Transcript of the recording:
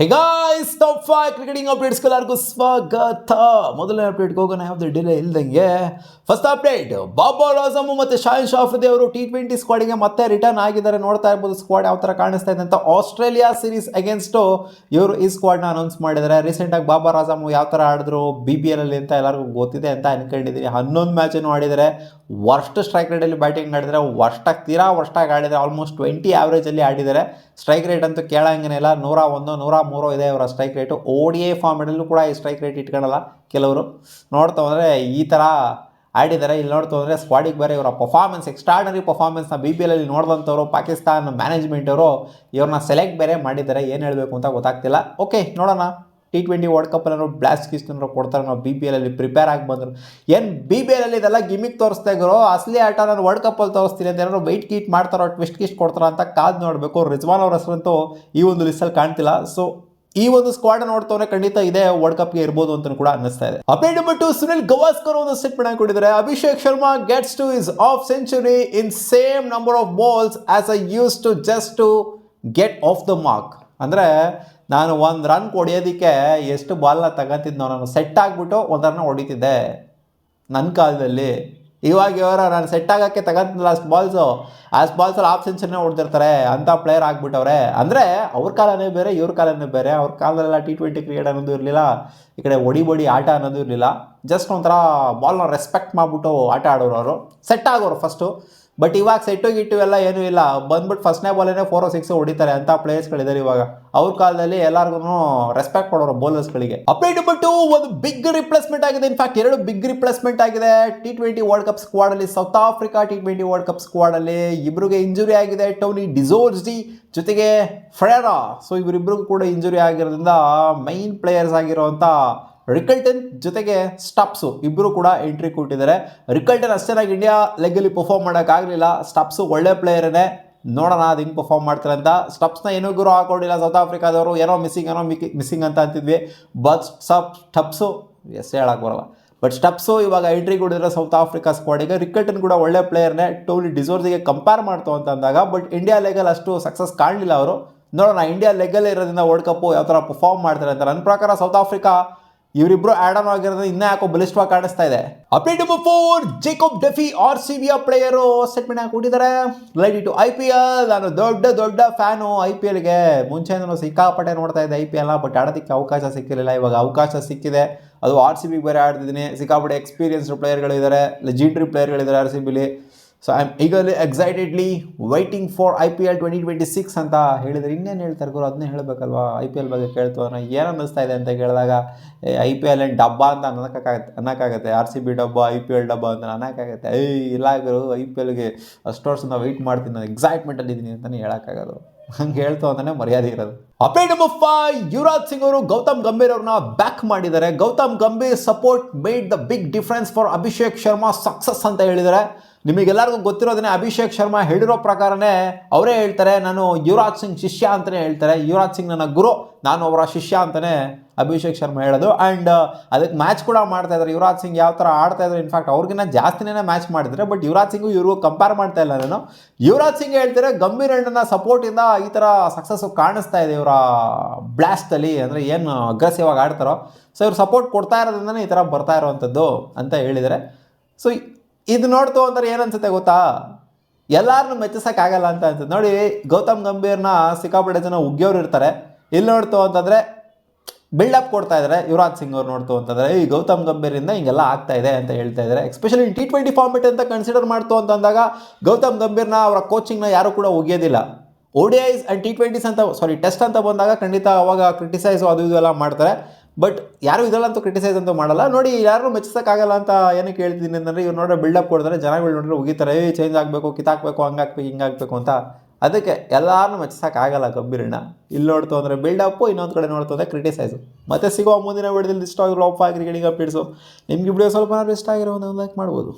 Hey guys, top 5 cricketing updates ಎಲ್ಲರಿಗೂ ಸ್ವಾಗತ. ಮೊದಲನೇ ಅಪ್ಡೇಟ್ಗೆ ಹೋಗೋಣ, ಯಾವುದೇ ಡಿಲೇ ಇಲ್ದಂಗೆ. ಫಸ್ಟ್ ಅಪ್ಡೇಟ್, ಬಾಬರ್ ಆಜಮ್ ಮತ್ತು ಶಾಹಿನ್ ಶಾಫ್ರಿದಿ ಅವರು T20 ಸ್ಕ್ವಾಡಿಗೆ ಮತ್ತೆ ರಿಟರ್ನ್ ಆಗಿದ್ದಾರೆ. ನೋಡ್ತಾ ಇರ್ಬೋದು ಸ್ಕ್ವಾಡ್ ಯಾವ ಥರ ಕಾಣಿಸ್ತಾ ಇದೆ ಅಂತ. ಆಸ್ಟ್ರೇಲಿಯಾ ಸೀರೀಸ್ ಅಗೇನ್ಸ್ಟು ಇವರು ಈ ಸ್ಕ್ವಾಡ್ನ ಅನೌನ್ಸ್ ಮಾಡಿದ್ದಾರೆ. ರೀಸೆಂಟಾಗಿ ಬಾಬರ್ ಆಜಮ್ ಯಾವ ಥರ ಆಡಿದ್ರು BPL ಅಲ್ಲಿ ಅಂತ ಎಲ್ಲರಿಗೂ ಗೊತ್ತಿದೆ ಅಂತ ಅನ್ಕೊಂಡಿದ್ದೀನಿ. 11 ಮ್ಯಾಚನ್ನು ಆಡಿದ್ದಾರೆ. ವರ್ಸ್ಟ್ ಸ್ಟ್ರೈಕ್ ರೇಟಲ್ಲಿ ಬ್ಯಾಟಿಂಗ್ ಆಡಿದರೆ, ತೀರಾ ವರ್ಸ್ಟಾಗಿ ಆಡಿದರೆ. ಆಲ್ಮೋಸ್ಟ್ 20 ಆ್ಯಾವ್ರೇಜಲ್ಲಿ ಆಡಿದ್ದಾರೆ. ಸ್ಟ್ರೈಕ್ ರೇಟ್ ಅಂತೂ ಕೇಳಂಗೇ ಇಲ್ಲ. 101, 103 ಇದೆ ಇವರ ಸ್ಟ್ರೈಕ್ ರೇಟು. ODI ಫಾರ್ಮೆಟಲ್ಲೂ ಕೂಡ ಈ ಸ್ಟ್ರೈಕ್ ರೇಟ್ ಇಟ್ಕೊಳ್ಳಲ್ಲ ಕೆಲವರು. ನೋಡ್ತಾ ಹೋದರೆ ಈ ಥರ ಆಡಿದ್ದಾರೆ. ಇಲ್ಲಿ ನೋಡ್ತಾ ಹೋದರೆ ಸ್ಕ್ವಾಡಿಗೆ ಬೇರೆ ಇವರ ಪರ್ಫಾರ್ಮೆನ್ಸ್, ಎಕ್ಸ್ಟ್ರಾರ್ಡನರಿ ಪರ್ಫಾರ್ಮೆನ್ಸ್ನ BPL ಅಲ್ಲಿ ನೋಡಿದಂಥವ್ರು ಪಾಕಿಸ್ತಾನ ಮ್ಯಾನೇಜ್ಮೆಂಟವರು ಇವ್ರನ್ನ ಸೆಲೆಕ್ಟ್ ಬೇರೆ ಮಾಡಿದ್ದಾರೆ. ಏನು ಹೇಳಬೇಕು ಅಂತ ಗೊತ್ತಾಗ್ತಿಲ್ಲ. ಓಕೆ, ನೋಡೋಣ. T20 ವರ್ಲ್ಡ್ ಕಪ್ಪಲ್ಲಿ ಬ್ಲಾಸ್ಟ್ ಕಿಸ್ಟನ್ನು ಕೊಡ್ತಾರೆ. ನಾವು BPL ಅಲ್ಲಿ ಪ್ರಿಪೇರ್ ಆಗಿ ಬಂದರು. ಏನು BPL ಅಲ್ಲಿ ಇದೆಲ್ಲ ಗಿಮಿಕ್ ತೋರಿಸ್ತಾ ಇದ್ರು, ಅಸಲಿ ಆಟ ನಾನು ವರ್ಲ್ಡ್ ಕಪ್ಪಲ್ಲಿ ತೋರಿಸ್ತೀನಿ ಅಂತ ಏನಾದ್ರು ವೆಯ್ಟ್ ಕೀಟ್ ಮಾಡ್ತಾರೋ, ಟ್ವಿಸ್ಟ್ ಕಿಸ್ಟ್ ಕೊಡ್ತಾರೋ ಅಂತ ಕಾದು ನೋಡಬೇಕು. ರಿಜ್ವಾನ್ ಅವ್ರ ಹೆಸರಂತೂ ಈ ಒಂದು ಲಿಸ್ಟಲ್ಲಿ ಕಾಣ್ತಿಲ್ಲ. ಸೊ ಈ ಒಂದು ಸ್ಕ್ವಾಡ್ ನೋಡ್ತವ್ರೆ ಖಂಡಿತ ಇದೇ ವರ್ಲ್ಡ್ ಕಪ್ಗೆ ಇರ್ಬೋದು ಅಂತ ಕೂಡ ಅನ್ನಿಸ್ತಾ ಇದೆ. ಅಪ್ಡೇಟ್ ನಂಬರ್ 2, ಸುನಿಲ್ ಗವಾಸ್ಕರ್ ಒಂದು ಸ್ಟೇಟ್ಮೆಂಟ್ ಹಾಕೊಂಡಿದ್ದಾರೆ. Abhishek Sharma gets to his half century in same number of balls as I used to just to get off the mark. ಅಂದರೆ ನಾನು ಒಂದು ರನ್ ಹೊಡೆಯೋದಕ್ಕೆ ಎಷ್ಟು ಬಾಲ್ನ ತಗೊಂತಿದ್ನೋ, ನಾನು ಸೆಟ್ ಆಗಿಬಿಟ್ಟು ಒಂದು ರನ್ ಹೊಡಿತಿದ್ದೆ ನನ್ನ ಕಾಲದಲ್ಲಿ. ಇವಾಗ ನಾನು ಸೆಟ್ ಆಗೋಕ್ಕೆ ತಗೊಂತಿಲ್ಲ ಅಷ್ಟು ಬಾಲ್ಸಲ್ಲಿ ಆಫ್ ಸೆಂಚುರಿನೇ ಹೊಡೆದಿರ್ತಾರೆ ಅಂಥ ಪ್ಲೇಯರ್ ಆಗಿಬಿಟ್ಟವ್ರೆ. ಅಂದರೆ ಅವ್ರ ಕಾಲನೇ ಬೇರೆ, ಇವ್ರ ಕಾಲನೇ ಬೇರೆ. ಅವ್ರ ಕಾಲದಲ್ಲೆಲ್ಲ T20 ಕ್ರಿಕೆಟ್ ಅನ್ನೋದು ಇರಲಿಲ್ಲ, ಈ ಕಡೆ ಹೊಡಿ ಆಟ ಅನ್ನೋದು ಇರಲಿಲ್ಲ. ಜಸ್ಟ್ ಒಂಥರ ಬಾಲ್ನ ರೆಸ್ಪೆಕ್ಟ್ ಮಾಡಿಬಿಟ್ಟು ಆಟ ಆಡೋರು ಅವರು, ಸೆಟ್ ಆಗೋರು ಫಸ್ಟು. ಬಟ್ ಇವಾಗ ಸೆಟ್ಟು ಗಿಟ್ಟು ಎಲ್ಲ ಏನೂ ಇಲ್ಲ, ಬಂದ್ಬಿಟ್ಟು ಫಸ್ಟ್ನೇ ಬಾಲೇನೇ 4 or 6 ಹೊಡಿತಾರೆ ಅಂಥ ಪ್ಲೇಯರ್ಸ್ಗಳಿದ್ದಾರೆ ಇವಾಗ. ಅವ್ರ ಕಾಲದಲ್ಲಿ ಎಲ್ಲರಿಗೂ ರೆಸ್ಪೆಕ್ಟ್ ಕೊಡೋರು ಬೌಲರ್ಸ್ಗಳಿಗೆ. ಅಪ್ಡೇಟ್ ನಂಬರ್ 2, ಒಂದು ಬಿಗ್ ರಿಪ್ಲೇಸ್ಮೆಂಟ್ ಆಗಿದೆ. ಇನ್ಫ್ಯಾಕ್ಟ್ 2 ಬಿಗ್ ರಿಪ್ಲೇಸ್ಮೆಂಟ್ ಆಗಿದೆ T20 ವರ್ಲ್ಡ್ ಕಪ್ ಸ್ಕ್ವಾಡಲ್ಲಿ. South Africa T20 world cup ಸ್ಕ್ವಾಡಲ್ಲಿ ಇಬ್ಬರಿಗೆ ಇಂಜುರಿ ಆಗಿದೆ. ಟೋನಿ ಡಿಸೋರ್ಜಿ ಜೊತೆಗೆ ಫೆರೇರಾ. ಸೊ ಇವರಿಬ್ಬರಿಗೂ ಕೂಡ ಇಂಜುರಿ ಆಗಿರೋದ್ರಿಂದ ಮೈನ್ ಪ್ಲೇಯರ್ಸ್ ಆಗಿರೋವಂಥ ರಿಕಲ್ಟನ್ ಜೊತೆಗೆ ಸ್ಟಪ್ಸು ಇಬ್ಬರು ಕೂಡ ಎಂಟ್ರಿ ಕೊಟ್ಟಿದ್ದಾರೆ. ರಿಕಲ್ಟನ್ ಅಷ್ಟೇನಾಗಿ ಇಂಡಿಯಾ ಲೆಗ್ಗಲ್ಲಿ ಪರ್ಫಾರ್ಮ್ ಮಾಡೋಕ್ಕಾಗಲಿಲ್ಲ. ಸ್ಟಪ್ಸು ಒಳ್ಳೆ ಪ್ಲೇಯರೇ, ನೋಡೋಣ ಅದು ಹಿಂಗೆ ಪರ್ಫಾರ್ಮ್ ಮಾಡ್ತಾರೆ ಅಂತ. ಸ್ಟಪ್ಸ್ನ ಏನೂ ಗುರು ಹಾಕೊಂಡಿಲ್ಲ ಸೌತ್ ಆಫ್ರಿಕಾದವರು. ಏನೋ ಮಿಸ್ಸಿಂಗ್ ಅಂತ ಅಂತಿದ್ವಿ. ಬಟ್ ಸ್ಟಪ್ಸು ಹೇಳಕ್ಕೆ ಬರಲ್ಲ. ಬಟ್ ಸ್ಟಪ್ಸು ಇವಾಗ ಎಂಟ್ರಿ ಕೊಡಿದ್ರೆ ಸೌತ್ ಆಫ್ರಿಕಾ ಸ್ಕ್ವಾಡಿಗೆ. ರಿಕಲ್ಟನ್ ಕೂಡ ಒಳ್ಳೆ ಪ್ಲೇಯರ್ನೇ ಟೋನಿ ಡಿಸೋರ್ಜಿಗೆ ಕಂಪೇರ್ ಮಾಡ್ತು ಅಂತ ಅಂದಾಗ. ಬಟ್ ಇಂಡಿಯಾ ಲೆಗಲ್ಲಿ ಅಷ್ಟು ಸಕ್ಸಸ್ ಕಾಣಲಿಲ್ಲ ಅವರು. ನೋಡೋಣ ಇಂಡಿಯಾ ಲೆಗ್ಗಲ್ಲೇ ಇರೋದ್ರಿಂದ ವರ್ಲ್ಡ್ ಕಪ್ಪು ಯಾವ ಥರ ಪರ್ಫಾರ್ಮ್ ಮಾಡ್ತಾರೆ ಅಂತ. ನನ್ನ ಪ್ರಕಾರ ಸೌತ್ ಆಫ್ರಿಕಾ ಇವರಿಬ್ರು ಆ್ಯಡ್ ಆನ್ ಆಗಿರೋದು ಇನ್ನೂ ಯಾಕೋ ಬಲಿಷ್ಠವಾಗಿ ಕಾಣಿಸ್ತಾ ಇದೆ. ಅಪ್ಡೇಟ್ ನಂಬರ್ 4, ಜೇಕಬ್ ಡೆಫಿ RCBಯ ಪ್ಲೇಯರು ಸ್ಟೇಟ್ಮೆಂಟ್ ಹಾಕಿಟ್ಟಿದ್ದಾರೆ ರಿಲೇಟೆಡ್ ಟು IPL. ನಾನು ದೊಡ್ಡ ಫ್ಯಾನು IPLಗೆ. ಮುಂಚೆನೂ ಸಿಕ್ಕಾಪಟ್ಟೆ ನೋಡ್ತಾ ಇದ್ದೆ IPL, ಬಟ್ ಆಡೋದಕ್ಕೆ ಅವಕಾಶ ಸಿಕ್ಕಿರಲಿಲ್ಲ. ಇವಾಗ ಅವಕಾಶ ಸಿಕ್ಕಿದೆ, ಅದು RCBಗೆ ಬೇರೆ ಆಡ್ತಿದ್ದೀನಿ. ಸಿಕ್ಕಾಪಟ್ಟೆ ಎಕ್ಸ್ಪೀರಿಯನ್ಸ್ಡ್ ಪ್ಲೇಯರ್ಗಳಿದ್ದಾರೆ, ಲೆಜೆಂಡ್ರಿ ಪ್ಲೇಯರ್ಗಳಿದ್ದಾರೆ RCBಲಿ. So I am eagerly excitedly waiting for IPL 2026 ಅಂತ ಹೇಳಿದರೆ. ಇನ್ನೇನು ಹೇಳ್ತಾರೆ ಗುರು, ಅದನ್ನೇ ಹೇಳಬೇಕಲ್ವಾ. IPL ಬಗ್ಗೆ ಕೇಳ್ತು ಅನ್ನೋ ಏನು ಅನ್ನಿಸ್ತಾ ಇದೆ ಅಂತ ಕೇಳಿದಾಗ IPL ಏನು ಡಬ್ಬ ಅಂತ ಅನ್ನೋಕ್ಕಾಗತ್ತೆ. RCB ಡಬ್ಬ, IPL ಡಬ್ಬ ಅಂತ ಅನ್ನೋಕ್ಕಾಗತ್ತೆ. ಇಲ್ಲ ಗುರು, IPLಗೆ ಅಷ್ಟು ವರ್ಷದಿಂದ ವೆಯ್ಟ್ ಮಾಡ್ತೀನಿ, ನಾನು ಎಕ್ಸೈಟ್ಮೆಂಟಲ್ಲಿ ಇದ್ದೀನಿ ಅಂತಲೇ ಹೇಳೋಕ್ಕಾಗೋದು. ಹಂಗೆ ಹೇಳ್ತು ಅಂತಲೇ ಮರ್ಯಾದೆ ಇರೋದು. ಅಪ್ಡೇಟ್ ನಂಬರ್ 5, ಯುವರಾಜ್ ಸಿಂಗ್ ಅವರು ಗೌತಮ್ ಗಂಭೀರ್ ಅವ್ರನ್ನ ಬ್ಯಾಕ್ ಮಾಡಿದ್ದಾರೆ. Gautam Gambhir support made the big difference for Abhishek Sharma success ಅಂತ ಹೇಳಿದ್ದಾರೆ. ನಿಮಗೆಲ್ಲರಿಗೂ ಗೊತ್ತಿರೋದನ್ನೇ, ಅಭಿಷೇಕ್ ಶರ್ಮಾ ಹೇಳಿರೋ ಪ್ರಕಾರನೇ ಅವರೇ ಹೇಳ್ತಾರೆ, ನಾನು ಯುವರಾಜ್ ಸಿಂಗ್ ಶಿಷ್ಯ ಅಂತಲೇ ಹೇಳ್ತಾರೆ. ಯುವರಾಜ್ ಸಿಂಗ್ ನನ್ನ ಗುರು, ನಾನು ಅವರ ಶಿಷ್ಯ ಅಂತಲೇ ಅಭಿಷೇಕ್ ಶರ್ಮಾ ಹೇಳೋದು. ಆ್ಯಂಡ್ ಅದಕ್ಕೆ ಮ್ಯಾಚ್ ಕೂಡ ಮಾಡ್ತಾಯಿದ್ದಾರೆ. ಯುವರಾಜ್ ಸಿಂಗ್ ಯಾವ ಥರ ಆಡ್ತಾಯಿದ್ರು, ಇನ್ಫ್ಯಾಕ್ಟ್ ಅವ್ರಿಗಿನ್ನ ಜಾಸ್ತಿನೇ ಮ್ಯಾಚ್ ಮಾಡಿದ್ರೆ. ಬಟ್ ಯುವರಾಜ್ ಸಿಂಗು ಇವ್ರಿಗೂ ಕಂಪೇರ್ ಮಾಡ್ತಾ ಇಲ್ಲ ನಾನು. ಯುವರಾಜ್ ಸಿಂಗ್ ಹೇಳ್ತಾರೆ ಗಂಭೀರ್ ಅಣ್ಣನ ಸಪೋರ್ಟಿಂದ ಈ ಥರ ಸಕ್ಸಸ್ಸು ಕಾಣಿಸ್ತಾ ಇದೆ ಇವರ ಬ್ಲಾಸ್ಟಲ್ಲಿ. ಅಂದರೆ ಏನು ಅಗ್ರೆಸಿವ್ ಆಗಿ ಆಡ್ತಾರೋ, ಸೊ ಇವ್ರು ಸಪೋರ್ಟ್ ಕೊಡ್ತಾ ಇರೋದ್ರಿಂದನೇ ಈ ಥರ ಬರ್ತಾ ಇರೋವಂಥದ್ದು ಅಂತ ಹೇಳಿದ್ದಾರೆ. ಸೊ ಇದು ನೋಡ್ತು ಅಂದರೆ ಏನನ್ಸುತ್ತೆ ಗೊತ್ತಾ, ಎಲ್ಲರನ್ನೂ ಮೆಚ್ಚಿಸೋಕ್ಕಾಗಲ್ಲ ಅಂತ ಅನ್ಸುತ್ತೆ. ನೋಡಿ, ಗೌತಮ್ ಗಂಭೀರ್ನ ಸಿಕ್ಕಾಪಟ್ಟೆ ಜನ ಉಗ್ಯೋರು ಇರ್ತಾರೆ. ಇಲ್ಲಿ ನೋಡ್ತು ಅಂತಂದರೆ ಬಿಲ್ಡಪ್ ಕೊಡ್ತಾ ಇದ್ದಾರೆ. ಯುವರಾಜ್ ಸಿಂಗ್ ಅವ್ರು ನೋಡ್ತು ಅಂತಂದರೆ ಈ ಗೌತಮ್ ಗಂಭೀರಿಂದ ಹಿಂಗೆಲ್ಲ ಆಗ್ತಾ ಇದೆ ಅಂತ ಹೇಳ್ತಾ ಇದ್ದಾರೆ. ಎಸ್ಪೆಷಲಿ T20 ಫಾರ್ಮೆಟ್ ಅಂತ ಕನ್ಸಿಡರ್ ಮಾಡ್ತು ಅಂತಂದಾಗ ಗೌತಮ್ ಗಂಭೀರ್ನ ಅವರ ಕೋಚಿಂಗ್ನ ಯಾರೂ ಕೂಡ ಒಗೆಯೋದಿಲ್ಲ. ODIs ಆ್ಯಂಡ್ T20s ಅಂತ ಟೆಸ್ಟ್ ಅಂತ ಬಂದಾಗ ಖಂಡಿತ ಅವಾಗ ಕ್ರಿಟಿಸೈಸು ಅದು ಇದು ಎಲ್ಲ ಮಾಡ್ತಾರೆ. ಬಟ್ ಯಾರು ಇದಲ್ಲಂತೂ ಕ್ರಿಟಿಸೈಸ್ ಅಂತೂ ಮಾಡಲ್ಲ. ನೋಡಿ, ಯಾರು ಮೆಚ್ಚಿಸೋಕ್ಕಾಗಲ್ಲ ಅಂತ ಏನಕ್ಕೆ ಹೇಳ್ತಿದ್ದೀನಿ ಅಂತಂದರೆ, ಇವ್ರು ನೋಡ್ರೆ ಬಿಲ್ಡಪ್ ಕೊಡ್ತಾರೆ, ಜನಗಳು ನೋಡ್ರೆ ಉಗಿತಾರೆ, ಚೇಂಜ್ ಆಗಬೇಕು, ಕಿತ್ತಾಕಬೇಕು, ಹಂಗಾಗಬೇಕು, ಹಿಂಗಾಗಬೇಕು ಅಂತ. ಅದಕ್ಕೆ ಎಲ್ಲರೂ ಮೆಚ್ಚಿಸೋಕ್ಕಾಗಲ್ಲ ಗಂಭೀರನ್ನ. ಇಲ್ಲಿ ನೋಡ್ತು ಅಂದರೆ ಬಿಲ್ಡಪ್ಪು, ಇನ್ನೊಂದು ಕಡೆ ನೋಡ್ತು ಅಂದರೆ ಕ್ರಿಟಿಸೈಸು. ಮತ್ತೆ ಸಿಗುವ ಮುಂದಿನ ವಿಡಿಯೋದಲ್ಲಿ ಇಷ್ಟ ಆಗಿರೋ ಟಾಪ್ 5 ಕ್ರಿಕೆಟಿಂಗ್ ಅಪ್ಡೇಟ್ಸು. ನಿಮ್ಗೆ ವಿಡಿಯೋ ಸ್ವಲ್ಪ ಇಷ್ಟ ಆಗಿರೋ ಒಂದು ಲೈಕ್ ಮಾಡ್ಬೋದು.